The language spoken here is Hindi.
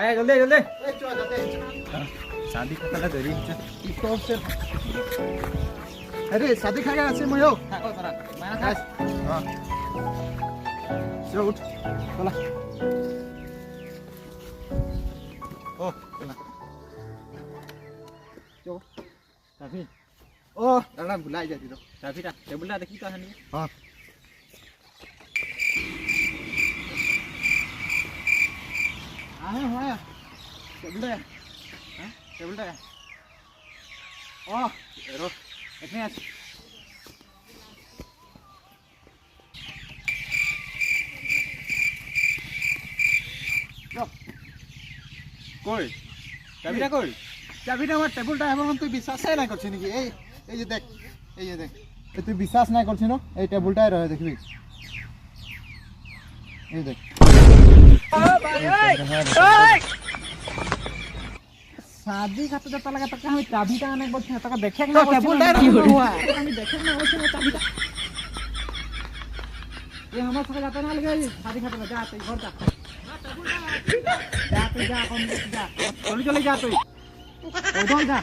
आया जल्दी जल्दी ए चो जाते शादी खाता जरी ई तो से अरे शादी खा गया से मयो हां हां चलो उठ चला ओ चला चो चाबी ओ अरे भुला जाती तो चाबीटा टेबलटा देखी तो हनी हां आया टेबलटा हां टेबलटा ओ रो एखने आछ কই চাবিটা কই চাবিটা আমার টেবিলটা এমন তুই বিশ্বাসই না করছিস নাকি এই এই যে দেখ তুই বিশ্বাস না করছিস না এই টেবিলটাই রয়ে দেখবি এই দেখ शादी खाते तो लगा तक हम चाबीटा आने बोलते हैं तक देखे तो टेबलटा हुआ हम देखे ना बोलते हैं चाबीटा ये हमारे साथ जाता ना लगे शादी खाते जा तू घर जा जा तू जा कौन जा चले चले जा तू उधर जा